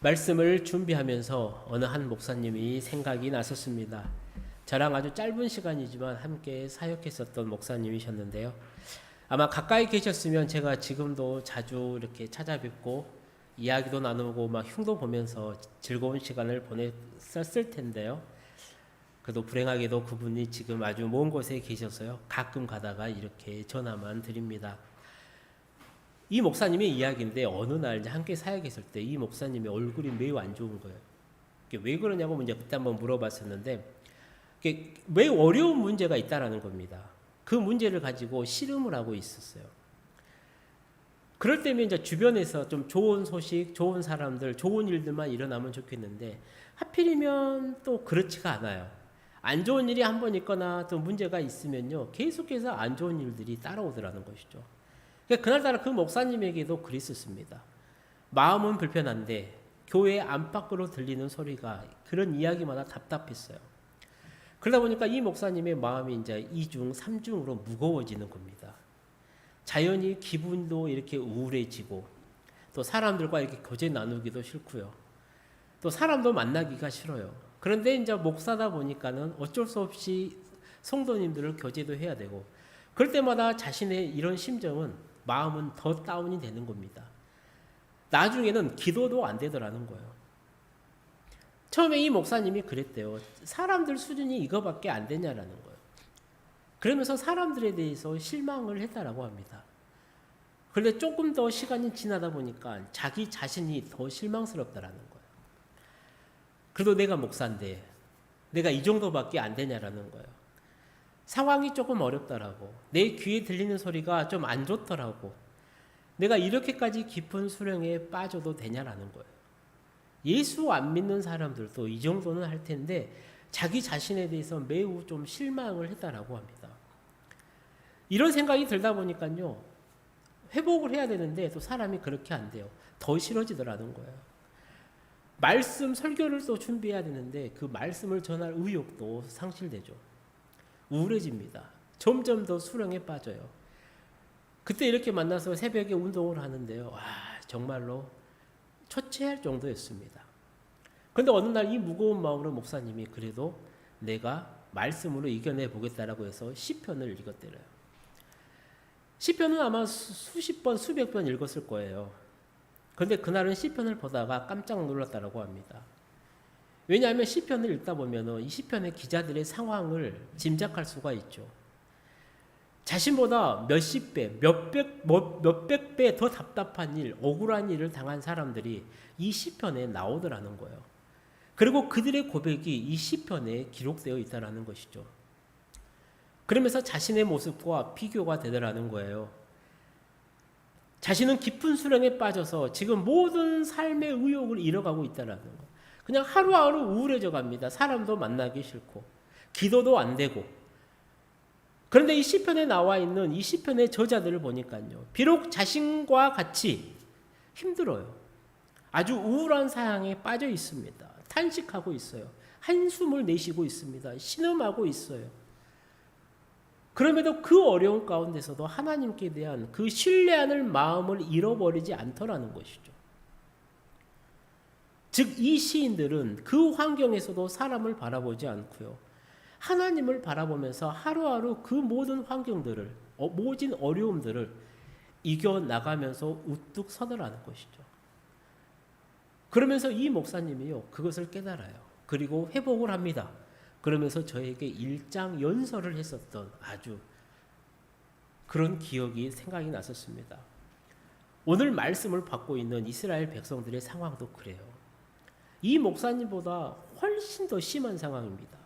말씀을 준비하면서 어느 한 목사님이 생각이 났었습니다. 저랑 아주 짧은 시간이지만 함께 사역했었던 목사님이셨는데요. 아마 가까이 계셨으면 제가 지금도 자주 이렇게 찾아뵙고 이야기도 나누고 막 흉도 보면서 즐거운 시간을 보냈었을 텐데요. 그래도 불행하게도 그분이 지금 아주 먼 곳에 계셔서요. 가끔 가다가 이렇게 전화만 드립니다. 이 목사님의 이야기인데 어느 날 이제 함께 사역했을 때 이 목사님의 얼굴이 매우 안 좋은 거예요. 왜 그러냐고 이제 그때 한번 물어봤었는데 매우 어려운 문제가 있다라는 겁니다. 그 문제를 가지고 씨름을 하고 있었어요. 그럴 때면 이제 주변에서 좀 좋은 소식, 좋은 사람들, 좋은 일들만 일어나면 좋겠는데 하필이면 또 그렇지가 않아요. 안 좋은 일이 한 번 있거나 또 문제가 있으면요 계속해서 안 좋은 일들이 따라오더라는 것이죠. 그날따라 그 목사님에게도 그랬었습니다. 마음은 불편한데 교회 안팎으로 들리는 소리가 그런 이야기마다 답답했어요. 그러다 보니까 이 목사님의 마음이 이제 2중, 3중으로 무거워지는 겁니다. 자연히 기분도 이렇게 우울해지고 또 사람들과 이렇게 교제 나누기도 싫고요. 또 사람도 만나기가 싫어요. 그런데 이제 목사다 보니까는 어쩔 수 없이 성도님들을 교제도 해야 되고 그럴 때마다 자신의 이런 심정은 마음은 더 다운이 되는 겁니다. 나중에는 기도도 안 되더라는 거예요. 처음에 이 목사님이 그랬대요. 사람들 수준이 이거밖에 안 되냐라는 거예요. 그러면서 사람들에 대해서 실망을 했다라고 합니다. 그런데 조금 더 시간이 지나다 보니까 자기 자신이 더 실망스럽다라는 거예요. 그래도 내가 목사인데 내가 이 정도밖에 안 되냐라는 거예요. 상황이 조금 어렵더라고. 내 귀에 들리는 소리가 좀 안 좋더라고. 내가 이렇게까지 깊은 수렁에 빠져도 되냐라는 거예요. 예수 안 믿는 사람들도 이 정도는 할 텐데 자기 자신에 대해서 매우 좀 실망을 했다라고 합니다. 이런 생각이 들다 보니까요. 회복을 해야 되는데 또 사람이 그렇게 안 돼요. 더 싫어지더라는 거예요. 말씀 설교를 또 준비해야 되는데 그 말씀을 전할 의욕도 상실되죠. 우울해집니다. 점점 더 수렁에 빠져요. 그때 이렇게 만나서 새벽에 운동을 하는데요. 와, 정말로 초췌할 정도였습니다. 그런데 어느 날 이 무거운 마음으로 목사님이 그래도 내가 말씀으로 이겨내 보겠다라고 해서 시편을 읽었대요. 시편은 아마 수십 번, 수백 번 읽었을 거예요. 그런데 그날은 시편을 보다가 깜짝 놀랐다라고 합니다. 왜냐하면 시편을 읽다 보면 이 시편의 기자들의 상황을 짐작할 수가 있죠. 자신보다 몇십 배, 몇백 배 더 답답한 일, 억울한 일을 당한 사람들이 이 시편에 나오더라는 거예요. 그리고 그들의 고백이 이 시편에 기록되어 있다는 것이죠. 그러면서 자신의 모습과 비교가 되더라는 거예요. 자신은 깊은 수렁에 빠져서 지금 모든 삶의 의욕을 잃어가고 있다는 거예요. 그냥 하루하루 우울해져 갑니다. 사람도 만나기 싫고 기도도 안 되고. 그런데 이 시편에 나와 있는 이 시편의 저자들을 보니까요. 비록 자신과 같이 힘들어요. 아주 우울한 상황에 빠져 있습니다. 탄식하고 있어요. 한숨을 내쉬고 있습니다. 신음하고 있어요. 그럼에도 그 어려운 가운데서도 하나님께 대한 그 신뢰하는 마음을 잃어버리지 않더라는 것이죠. 즉 이 시인들은 그 환경에서도 사람을 바라보지 않고요. 하나님을 바라보면서 하루하루 그 모든 환경들을 모진 어려움들을 이겨나가면서 우뚝 서더라는 것이죠. 그러면서 이 목사님이요 그것을 깨달아요. 그리고 회복을 합니다. 그러면서 저에게 일장연설을 했었던 아주 그런 기억이 생각이 났었습니다. 오늘 말씀을 받고 있는 이스라엘 백성들의 상황도 그래요. 이 목사님보다 훨씬 더 심한 상황입니다.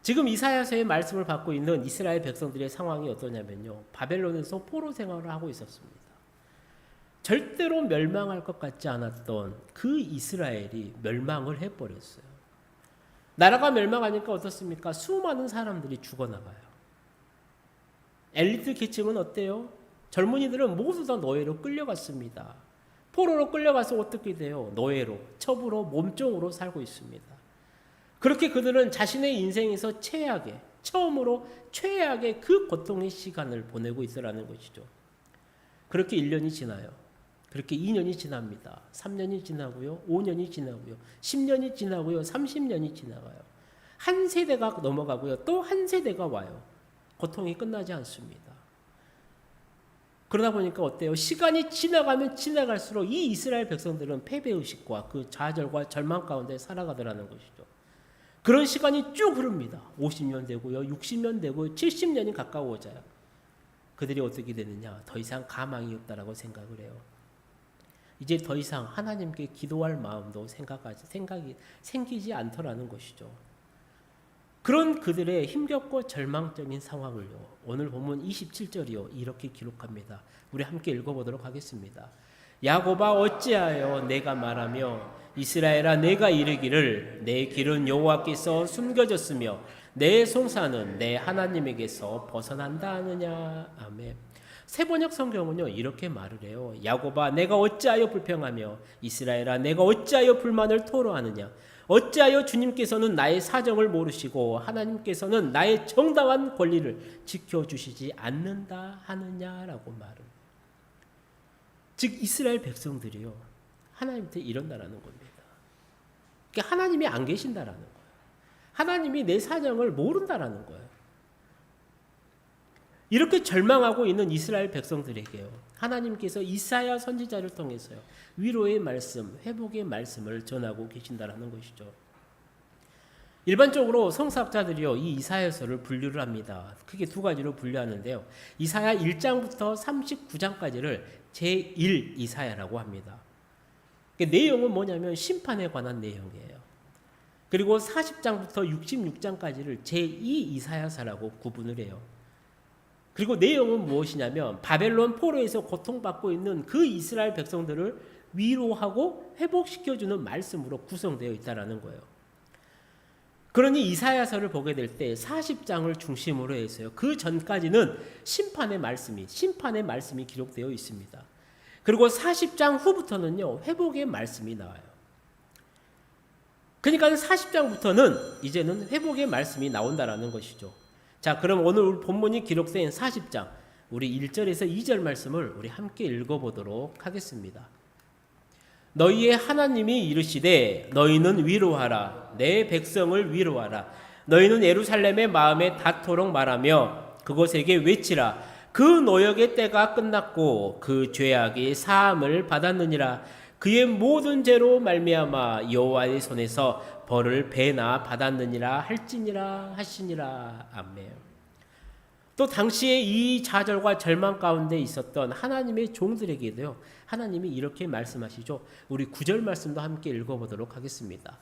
지금 이사야서의 말씀을 받고 있는 이스라엘 백성들의 상황이 어떠냐면요. 바벨론에서 포로 생활을 하고 있었습니다. 절대로 멸망할 것 같지 않았던 그 이스라엘이 멸망을 해버렸어요. 나라가 멸망하니까 어떻습니까? 수많은 사람들이 죽어나가요. 엘리트 계층은 어때요? 젊은이들은 모두 다 노예로 끌려갔습니다. 포로로 끌려가서 어떻게 돼요? 노예로, 첩으로, 몸종으로 살고 있습니다. 그렇게 그들은 자신의 인생에서 처음으로 최악의 그 고통의 시간을 보내고 있으라는 것이죠. 그렇게 1년이 지나요. 그렇게 2년이 지납니다. 3년이 지나고요. 5년이 지나고요. 10년이 지나고요. 30년이 지나가요. 한 세대가 넘어가고요. 또 한 세대가 와요. 고통이 끝나지 않습니다. 그러다 보니까 어때요? 시간이 지나가면 지나갈수록 이 이스라엘 백성들은 패배의식과 그 좌절과 절망 가운데 살아가더라는 것이죠. 그런 시간이 쭉 흐릅니다. 50년 되고요. 60년 되고 70년이 가까워져요. 그들이 어떻게 되느냐? 더 이상 가망이 없다라고 생각을 해요. 이제 더 이상 하나님께 기도할 마음도 생각이 생기지 않더라는 것이죠. 그런 그들의 힘겹고 절망적인 상황을요, 오늘 본문 27절이요 이렇게 기록합니다. 우리 함께 읽어보도록 하겠습니다. 야곱아 어찌하여 내가 말하며 이스라엘아 내가 이르기를 내 길은 여호와께서 숨겨졌으며 내 송사는 내 하나님에게서 벗어난다 하느냐. 아멘. 세번역 성경은요 이렇게 말을 해요. 야곱아 내가 어찌하여 불평하며 이스라엘아 내가 어찌하여 불만을 토로하느냐. 어찌하여 주님께서는 나의 사정을 모르시고 하나님께서는 나의 정당한 권리를 지켜주시지 않는다 하느냐라고 말을. 즉 이스라엘 백성들이요 하나님한테 이런다라는 겁니다. 그러니까 하나님이 안 계신다라는 거예요. 하나님이 내 사정을 모른다라는 거예요. 이렇게 절망하고 있는 이스라엘 백성들에게요 하나님께서 이사야 선지자를 통해서요 위로의 말씀, 회복의 말씀을 전하고 계신다라는 것이죠. 일반적으로 성서학자들이요 이 이사야서를 분류를 합니다. 크게 두 가지로 분류하는데요. 이사야 1장부터 39장까지를 제1 이사야라고 합니다. 내용은 뭐냐면 심판에 관한 내용이에요. 그리고 40장부터 66장까지를 제2 이사야서라고 구분을 해요. 그리고 내용은 무엇이냐면 바벨론 포로에서 고통받고 있는 그 이스라엘 백성들을 위로하고 회복시켜주는 말씀으로 구성되어 있다는 거예요. 그러니 이사야서를 보게 될 때 40장을 중심으로 해서요. 그 전까지는 심판의 말씀이 기록되어 있습니다. 그리고 40장 후부터는요. 회복의 말씀이 나와요. 그러니까 40장부터는 이제는 회복의 말씀이 나온다라는 것이죠. 자, 그럼 오늘 본문이 기록된 40장 우리 1절에서 2절 말씀을 우리 함께 읽어보도록 하겠습니다. 너희의 하나님이 이르시되 너희는 위로하라 내 백성을 위로하라 너희는 예루살렘의 마음에 닿도록 말하며 그곳에게 외치라 그 노역의 때가 끝났고 그 죄악이 사함을 받았느니라 그의 모든 죄로 말미암아 여호와의 손에서 벌을 배나 받았느니라 할지니라 하시니라. 아멘. 또 당시에 이 좌절과 절망 가운데 있었던 하나님의 종들에게도요 하나님이 이렇게 말씀하시죠. 우리 9절 말씀도 함께 읽어보도록 하겠습니다.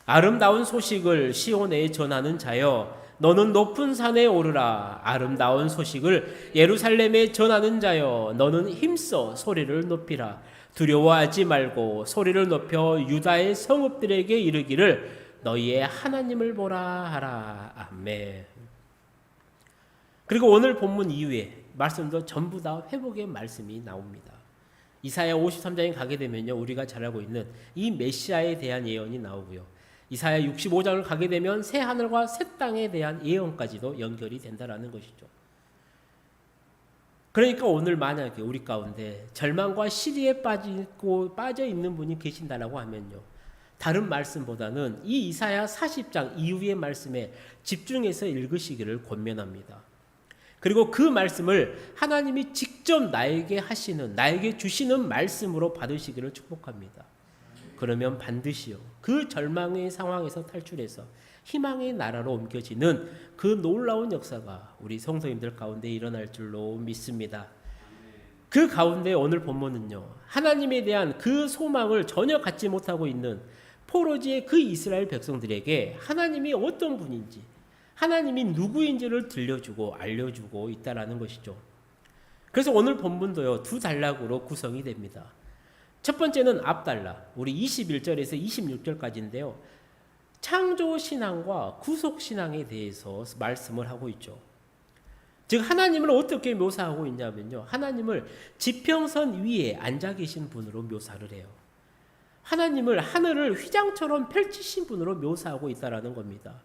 아름다운 소식을 시온에 전하는 자여 너는 높은 산에 오르라 아름다운 소식을 예루살렘에 전하는 자여 너는 힘써 소리를 높이라 두려워하지 말고 소리를 높여 유다의 성읍들에게 이르기를 너희의 하나님을 보라 하라. 아멘. 그리고 오늘 본문 이후에 말씀도 전부 다 회복의 말씀이 나옵니다. 이사야 53장에 가게 되면요 우리가 잘 알고 있는 이 메시아에 대한 예언이 나오고요. 이사야 65장을 가게 되면 새 하늘과 새 땅에 대한 예언까지도 연결이 된다라는 것이죠. 그러니까 오늘 만약에 우리 가운데 절망과 시리에 빠져 있는 분이 계신다라고 하면요. 다른 말씀보다는 이 이사야 40장 이후의 말씀에 집중해서 읽으시기를 권면합니다. 그리고 그 말씀을 하나님이 직접 나에게 주시는 말씀으로 받으시기를 축복합니다. 그러면 반드시요 그 절망의 상황에서 탈출해서 희망의 나라로 옮겨지는 그 놀라운 역사가 우리 성도님들 가운데 일어날 줄로 믿습니다. 그 가운데 오늘 본문은요 하나님에 대한 그 소망을 전혀 갖지 못하고 있는 포로지의 그 이스라엘 백성들에게 하나님이 어떤 분인지 하나님이 누구인지를 들려주고 알려주고 있다라는 것이죠. 그래서 오늘 본문도요 두 단락으로 구성이 됩니다. 첫 번째는 앞단락 우리 21절에서 26절까지인데요. 창조신앙과 구속신앙에 대해서 말씀을 하고 있죠. 즉 하나님을 어떻게 묘사하고 있냐면요. 하나님을 지평선 위에 앉아 계신 분으로 묘사를 해요. 하나님을 하늘을 휘장처럼 펼치신 분으로 묘사하고 있다라는 겁니다.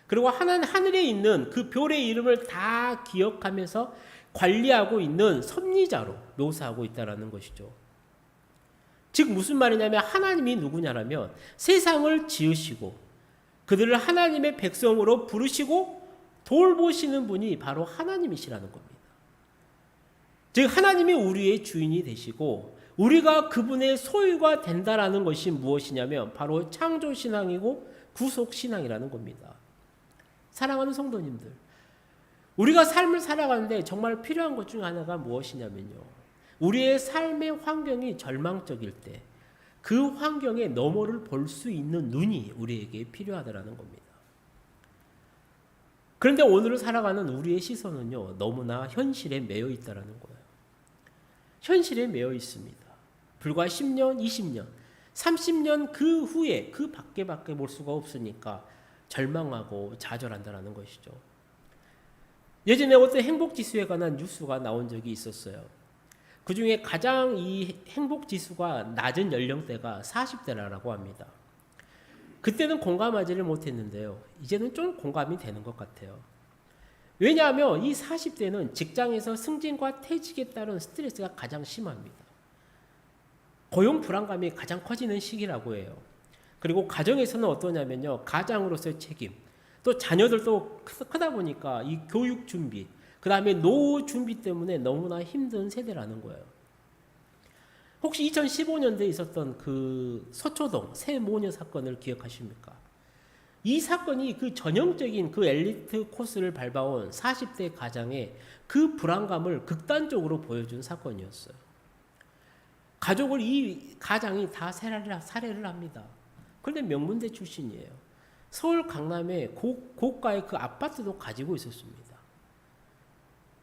그리고 하늘에 있는 그 별의 이름을 다 기억하면서 관리하고 있는 섭리자로 묘사하고 있다라는 것이죠. 즉 무슨 말이냐면 하나님이 누구냐라면 세상을 지으시고 그들을 하나님의 백성으로 부르시고 돌보시는 분이 바로 하나님이시라는 겁니다. 즉 하나님이 우리의 주인이 되시고 우리가 그분의 소유가 된다라는 것이 무엇이냐면 바로 창조신앙이고 구속신앙이라는 겁니다. 사랑하는 성도님들, 우리가 삶을 살아가는데 정말 필요한 것 중 하나가 무엇이냐면요, 우리의 삶의 환경이 절망적일 때 그 환경의 너머를 볼 수 있는 눈이 우리에게 필요하다라는 겁니다. 그런데 오늘을 살아가는 우리의 시선은요, 너무나 현실에 매여 있다라는 거예요. 현실에 매여 있습니다. 불과 10년, 20년, 30년 그 후에 그 밖에 볼 수가 없으니까 절망하고 좌절한다는 것이죠. 예전에 어떤 행복지수에 관한 뉴스가 나온 적이 있었어요. 그 중에 가장 이 행복지수가 낮은 연령대가 40대라고 합니다. 그때는 공감하지를 못했는데요. 이제는 좀 공감이 되는 것 같아요. 왜냐하면 이 40대는 직장에서 승진과 퇴직에 따른 스트레스가 가장 심합니다. 고용 불안감이 가장 커지는 시기라고 해요. 그리고 가정에서는 어떠냐면요, 가장으로서의 책임, 또 자녀들도 크다 보니까 이 교육 준비, 그 다음에 노후 준비 때문에 너무나 힘든 세대라는 거예요. 혹시 2015년도에 있었던 그 서초동 새모녀 사건을 기억하십니까? 이 사건이 그 전형적인 그 엘리트 코스를 밟아온 40대 가장의 그 불안감을 극단적으로 보여준 사건이었어요. 가족을 이 가장이 다 살해를 합니다. 그런데 명문대 출신이에요. 서울 강남에 고가의 그 아파트도 가지고 있었습니다.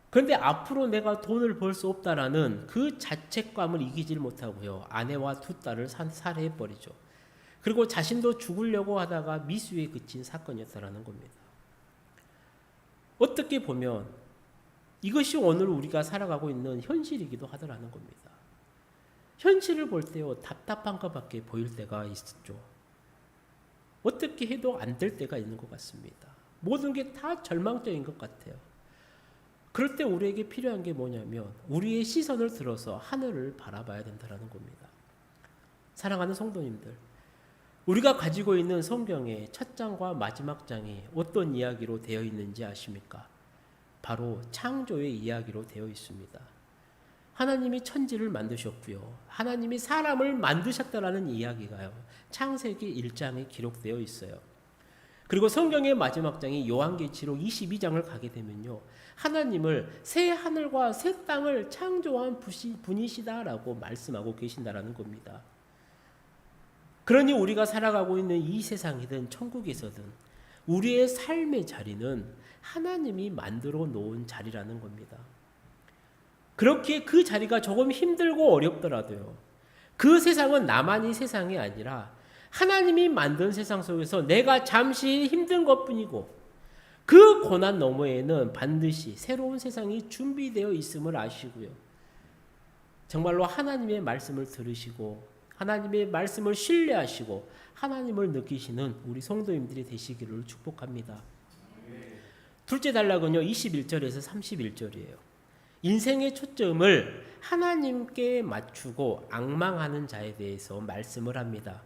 그런데 앞으로 내가 돈을 벌 수 없다라는 그 자책감을 이기질 못하고요, 아내와 두 딸을 살해해버리죠. 그리고 자신도 죽으려고 하다가 미수에 그친 사건이었다라는 겁니다. 어떻게 보면 이것이 오늘 우리가 살아가고 있는 현실이기도 하더라는 겁니다. 현실을 볼 때요, 답답한 것밖에 보일 때가 있었죠. 어떻게 해도 안 될 때가 있는 것 같습니다. 모든 게 다 절망적인 것 같아요. 그럴 때 우리에게 필요한 게 뭐냐면 우리의 시선을 들어서 하늘을 바라봐야 된다는 겁니다. 사랑하는 성도님들, 우리가 가지고 있는 성경의 첫 장과 마지막 장이 어떤 이야기로 되어 있는지 아십니까? 바로 창조의 이야기로 되어 있습니다. 하나님이 천지를 만드셨고요, 하나님이 사람을 만드셨다라는 이야기가요, 창세기 1장에 기록되어 있어요. 그리고 성경의 마지막 장이 요한계시록 22장을 가게 되면요, 하나님을 새 하늘과 새 땅을 창조한 분이시다라고 말씀하고 계신다라는 겁니다. 그러니 우리가 살아가고 있는 이 세상이든 천국에서든 우리의 삶의 자리는 하나님이 만들어 놓은 자리라는 겁니다. 그렇게 그 자리가 조금 힘들고 어렵더라도요, 그 세상은 나만이 세상이 아니라 하나님이 만든 세상 속에서 내가 잠시 힘든 것뿐이고 그 고난 너머에는 반드시 새로운 세상이 준비되어 있음을 아시고요, 정말로 하나님의 말씀을 들으시고 하나님의 말씀을 신뢰하시고 하나님을 느끼시는 우리 성도님들이 되시기를 축복합니다. 둘째 단락은요, 21절에서 31절이에요. 인생의 초점을 하나님께 맞추고 앙망하는 자에 대해서 말씀을 합니다.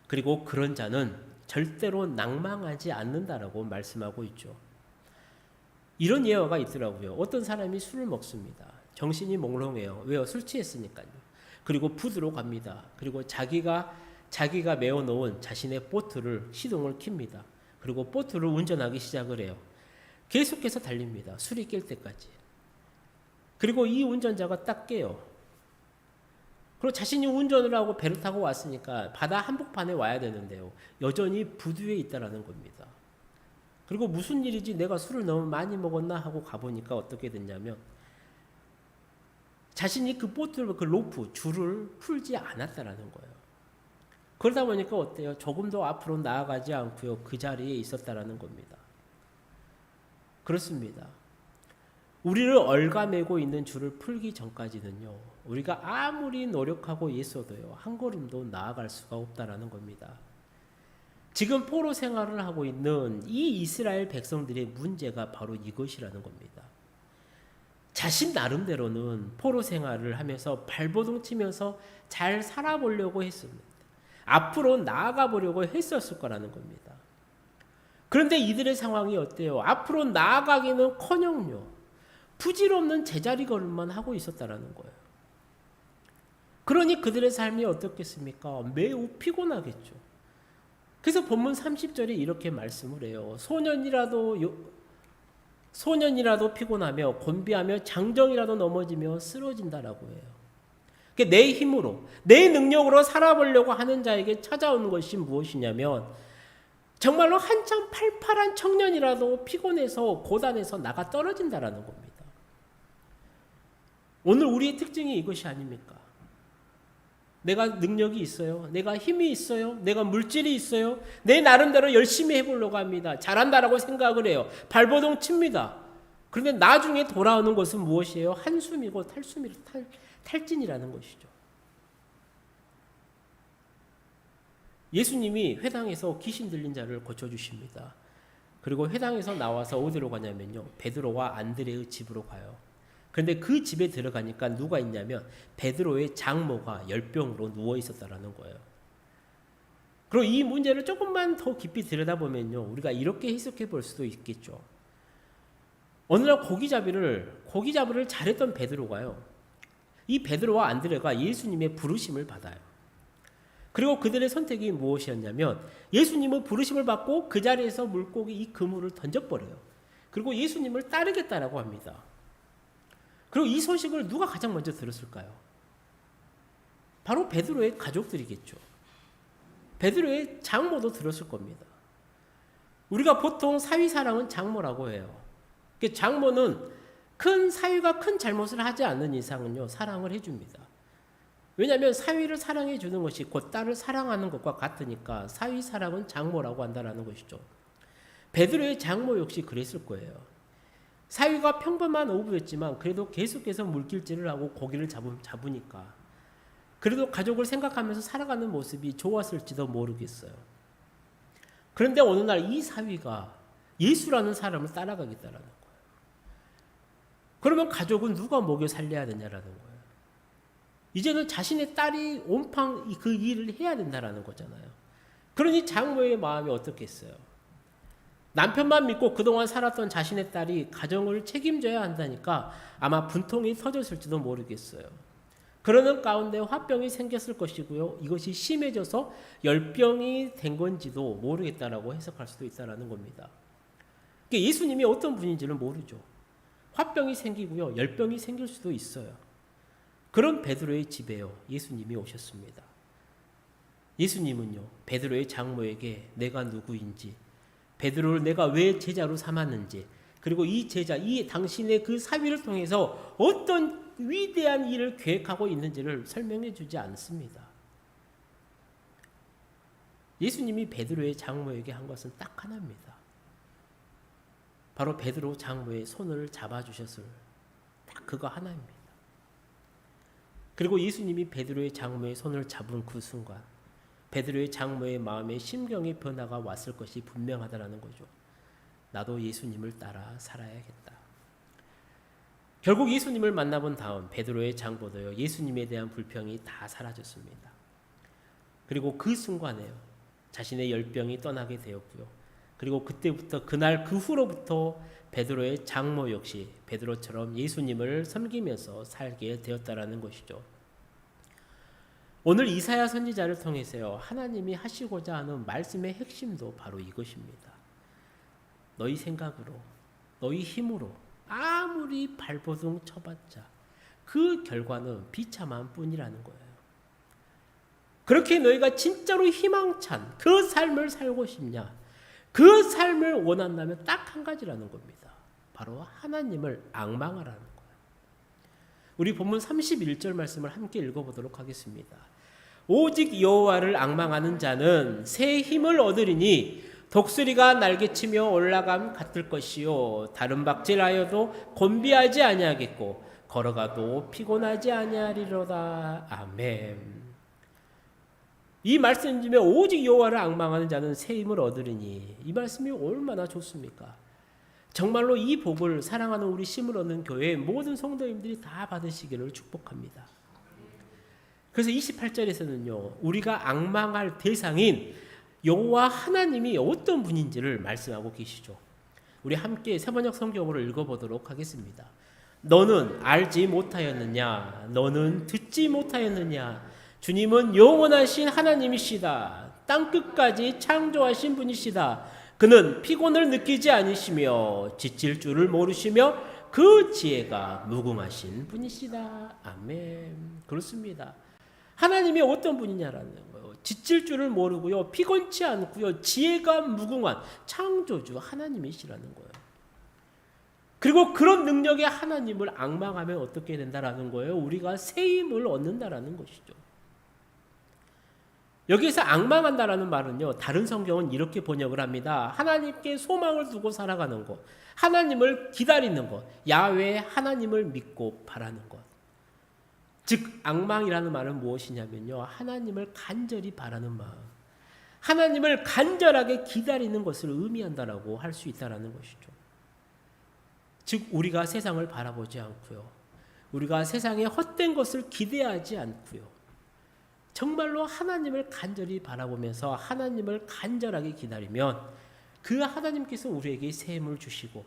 그리고 그런 자는 절대로 낭망하지 않는다라고 말씀하고 있죠. 이런 예화가 있더라고요. 어떤 사람이 술을 먹습니다. 정신이 몽롱해요. 왜요? 술 취했으니까요. 그리고 푸드로 갑니다. 그리고 자기가 메어놓은 자신의 보트를 시동을 킵니다. 그리고 보트를 운전하기 시작을 해요. 계속해서 달립니다. 술이 깰 때까지. 그리고 이 운전자가 딱 깨요. 그리고 자신이 운전을 하고 배를 타고 왔으니까 바다 한복판에 와야 되는데요, 여전히 부두에 있다라는 겁니다. 그리고 무슨 일이지, 내가 술을 너무 많이 먹었나 하고 가보니까 어떻게 됐냐면 자신이 그 보트를, 그 로프, 줄을 풀지 않았다라는 거예요. 그러다 보니까 어때요? 조금 더 앞으로 나아가지 않고요, 그 자리에 있었다라는 겁니다. 그렇습니다. 우리를 얽어매고 있는 줄을 풀기 전까지는요, 우리가 아무리 노력하고 애써도요, 한 걸음도 나아갈 수가 없다라는 겁니다. 지금 포로 생활을 하고 있는 이 이스라엘 백성들의 문제가 바로 이것이라는 겁니다. 자신 나름대로는 포로 생활을 하면서 발버둥 치면서 잘 살아보려고 했습니다. 앞으로 나아가 보려고 했었을 거라는 겁니다. 그런데 이들의 상황이 어때요? 앞으로 나아가기는커녕요. 부질없는 제자리 걸음만 하고 있었다라는 거예요. 그러니 그들의 삶이 어떻겠습니까? 매우 피곤하겠죠. 그래서 본문 30절에 이렇게 말씀을 해요. 소년이라도 피곤하며 곤비하며 장정이라도 넘어지며 쓰러진다라고 해요. 내 힘으로 내 능력으로 살아보려고 하는 자에게 찾아오는 것이 무엇이냐면 정말로 한참 팔팔한 청년이라도 피곤해서 고단해서 나가 떨어진다라는 겁니다. 오늘 우리의 특징이 이것이 아닙니까? 내가 능력이 있어요. 내가 힘이 있어요. 내가 물질이 있어요. 내 나름대로 열심히 해보려고 합니다. 잘한다라고 생각을 해요. 발버둥 칩니다. 그런데 나중에 돌아오는 것은 무엇이에요? 한숨이고 탈진이라는 것이죠. 예수님이 회당에서 귀신 들린 자를 고쳐주십니다. 그리고 회당에서 나와서 어디로 가냐면요. 베드로와 안드레의 집으로 가요. 그런데 그 집에 들어가니까 누가 있냐면 베드로의 장모가 열병으로 누워 있었다라는 거예요. 그리고 이 문제를 조금만 더 깊이 들여다보면요. 우리가 이렇게 해석해 볼 수도 있겠죠. 어느 날 고기잡이를 잘했던 베드로가요. 이 베드로와 안드레가 예수님의 부르심을 받아요. 그리고 그들의 선택이 무엇이었냐면 예수님의 부르심을 받고 그 자리에서 물고기 이 그물을 던져버려요. 그리고 예수님을 따르겠다라고 합니다. 그리고 이 소식을 누가 가장 먼저 들었을까요? 바로 베드로의 가족들이겠죠. 베드로의 장모도 들었을 겁니다. 우리가 보통 사위사랑은 장모라고 해요. 장모는 사위가 큰 잘못을 하지 않는 이상은요, 사랑을 해줍니다. 왜냐하면 사위를 사랑해 주는 것이 곧 딸을 사랑하는 것과 같으니까 사위 사랑은 장모라고 한다는 것이죠. 베드로의 장모 역시 그랬을 거예요. 사위가 평범한 어부였지만 그래도 계속해서 물길질을 하고 고기를 잡으니까 그래도 가족을 생각하면서 살아가는 모습이 좋았을지도 모르겠어요. 그런데 어느 날 이 사위가 예수라는 사람을 따라가겠다라는 거예요. 그러면 가족은 누가 먹여 살려야 되냐라는 거예요. 이제는 자신의 딸이 온팡 그 일을 해야 된다라는 거잖아요. 그러니 장모의 마음이 어떻겠어요? 남편만 믿고 그동안 살았던 자신의 딸이 가정을 책임져야 한다니까 아마 분통이 터졌을지도 모르겠어요. 그러는 가운데 화병이 생겼을 것이고요. 이것이 심해져서 열병이 된 건지도 모르겠다라고 해석할 수도 있다는 겁니다. 예수님이 어떤 분인지는 모르죠. 화병이 생기고요. 열병이 생길 수도 있어요. 그런 베드로의 집에요. 예수님이 오셨습니다. 예수님은요. 베드로의 장모에게 내가 누구인지, 베드로를 내가 왜 제자로 삼았는지, 그리고 이 제자, 이 당신의 그 사위를 통해서 어떤 위대한 일을 계획하고 있는지를 설명해 주지 않습니다. 예수님이 베드로의 장모에게 한 것은 딱 하나입니다. 바로 베드로 장모의 손을 잡아주셨을 딱 그거 하나입니다. 그리고 예수님이 베드로의 장모의 손을 잡은 그 순간 베드로의 장모의 마음에 심경의 변화가 왔을 것이 분명하다는 거죠. 나도 예수님을 따라 살아야겠다. 결국 예수님을 만나본 다음 베드로의 장모도요. 예수님에 대한 불평이 다 사라졌습니다. 그리고 그 순간에요. 자신의 열병이 떠나게 되었고요. 그리고 그때부터 그날 그 후로부터 베드로의 장모 역시 베드로처럼 예수님을 섬기면서 살게 되었다라는 것이죠. 오늘 이사야 선지자를 통해서요. 하나님이 하시고자 하는 말씀의 핵심도 바로 이것입니다. 너희 생각으로, 너희 힘으로 아무리 발버둥 쳐봤자 그 결과는 비참한 뿐이라는 거예요. 그렇게 너희가 진짜로 희망찬 그 삶을 살고 싶냐? 그 삶을 원한다면 딱 한 가지라는 겁니다. 바로 하나님을 앙망하라는 거예요. 우리 본문 31절 말씀을 함께 읽어보도록 하겠습니다. 오직 여호와를 앙망하는 자는 새 힘을 얻으리니 독수리가 날개치며 올라감 같을 것이요 다른 박질하여도 곤비하지 아니하겠고 걸어가도 피곤하지 아니하리로다. 아멘. 이 말씀 중에 오직 여호와를 앙망하는 자는 새 힘을 얻으리니 이 말씀이 얼마나 좋습니까? 정말로 이 복을 사랑하는 우리 심을 얻는 교회 모든 성도님들이 다 받으시기를 축복합니다. 그래서 28절에서는요, 우리가 앙망할 대상인 여호와 하나님이 어떤 분인지를 말씀하고 계시죠. 우리 함께 세번역 성경으로 읽어보도록 하겠습니다. 너는 알지 못하였느냐? 너는 듣지 못하였느냐? 주님은 영원하신 하나님이시다. 땅끝까지 창조하신 분이시다. 그는 피곤을 느끼지 않으시며 지칠 줄을 모르시며 그 지혜가 무궁하신 분이시다. 아멘. 그렇습니다. 하나님이 어떤 분이냐라는 거예요. 지칠 줄을 모르고요, 피곤치 않고요, 지혜가 무궁한 창조주 하나님이시라는 거예요. 그리고 그런 능력의 하나님을 앙망하면 어떻게 된다라는 거예요? 우리가 새 힘을 얻는다라는 것이죠. 여기에서 앙망한다라는 말은요, 다른 성경은 이렇게 번역을 합니다. 하나님께 소망을 두고 살아가는 것, 하나님을 기다리는 것, 야훼 하나님을 믿고 바라는 것. 즉 앙망이라는 말은 무엇이냐면요, 하나님을 간절히 바라는 마음, 하나님을 간절하게 기다리는 것을 의미한다라고 할 수 있다라는 것이죠. 즉 우리가 세상을 바라보지 않고요, 우리가 세상에 헛된 것을 기대하지 않고요, 정말로 하나님을 간절히 바라보면서 하나님을 간절하게 기다리면 그 하나님께서 우리에게 새 힘을 주시고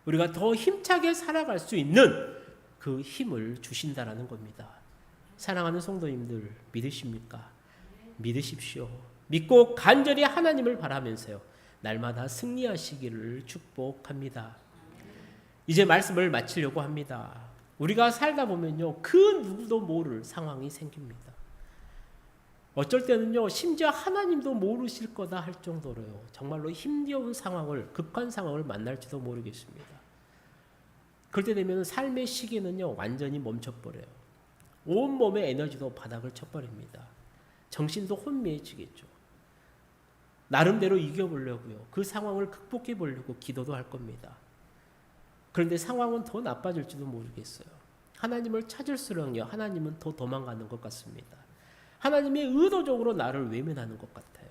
우리가 더 힘차게 살아갈 수 있는 그 힘을 주신다라는 겁니다. 사랑하는 성도님들, 믿으십니까? 믿으십시오. 믿고 간절히 하나님을 바라면서요, 날마다 승리하시기를 축복합니다. 이제 말씀을 마치려고 합니다. 우리가 살다 보면요, 그 누구도 모를 상황이 생깁니다. 어쩔 때는요, 심지어 하나님도 모르실 거다 할 정도로요, 정말로 힘겨운 상황을, 극한 상황을 만날지도 모르겠습니다. 그럴 때 되면 삶의 시계는요, 완전히 멈춰버려요. 온몸의 에너지도 바닥을 쳐버립니다. 정신도 혼미해지겠죠. 나름대로 이겨보려고요, 그 상황을 극복해 보려고 기도도 할 겁니다. 그런데 상황은 더 나빠질지도 모르겠어요. 하나님을 찾을수록요, 하나님은 더 도망가는 것 같습니다. 하나님이 의도적으로 나를 외면하는 것 같아요.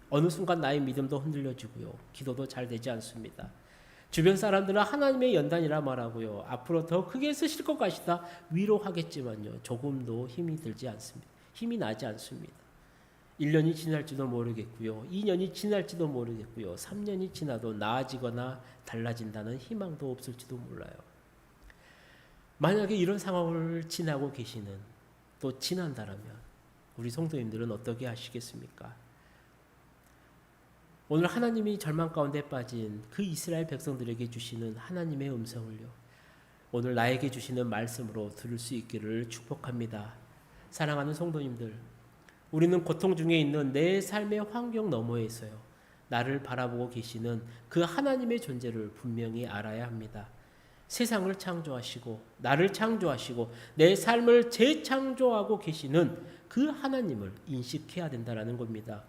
어느 순간 나의 믿음도 흔들려지고요, 기도도 잘 되지 않습니다. 주변 사람들은 하나님의 연단이라 말하고요, 앞으로 더 크게 쓰실 것 같이다 위로하겠지만요, 조금도 힘이 들지 않습니다. 힘이 나지 않습니다. 1년이 지날지도 모르겠고요, 2년이 지날지도 모르겠고요, 3년이 지나도 나아지거나 달라진다는 희망도 없을지도 몰라요. 만약에 이런 상황을 지나고 계시는, 또 지난다라면 우리 성도님들은 어떻게 하시겠습니까? 오늘 하나님이 절망 가운데 빠진 그 이스라엘 백성들에게 주시는 하나님의 음성을요, 오늘 나에게 주시는 말씀으로 들을 수 있기를 축복합니다. 사랑하는 성도님들, 우리는 고통 중에 있는 내 삶의 환경 너머에서요, 나를 바라보고 계시는 그 하나님의 존재를 분명히 알아야 합니다. 세상을 창조하시고 나를 창조하시고 내 삶을 재창조하고 계시는 그 하나님을 인식해야 된다는 겁니다.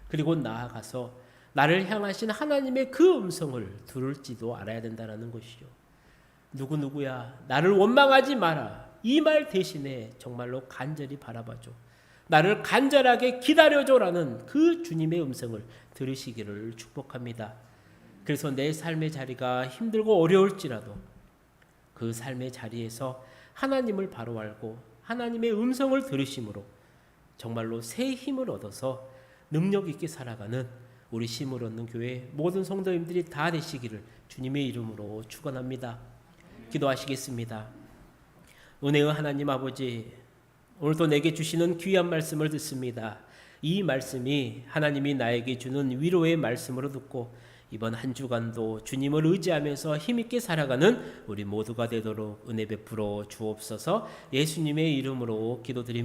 그리고 나아가서 나를 향하신 하나님의 그 음성을 들을지도 알아야 된다는 것이죠. 누구야, 나를 원망하지 마라, 이 말 대신에 정말로 간절히 바라봐줘, 나를 간절하게 기다려줘라는 그 주님의 음성을 들으시기를 축복합니다. 그래서 내 삶의 자리가 힘들고 어려울지라도 그 삶의 자리에서 하나님을 바로 알고 하나님의 음성을 들으심으로 정말로 새 힘을 얻어서 능력 있게 살아가는 우리 심을 얻는 교회 모든 성도님들이 다 되시기를 주님의 이름으로 축원합니다. 기도하시겠습니다. 은혜의 하나님 아버지, 오늘도 내게 주시는 귀한 말씀을 듣습니다. 이 말씀이 하나님이 나에게 주는 위로의 말씀으로 듣고 이번 한 주간도 주님을 의지하면서 힘있게 살아가는 우리 모두가 되도록 은혜 베풀어 주옵소서. 예수님의 이름으로 기도드립니다.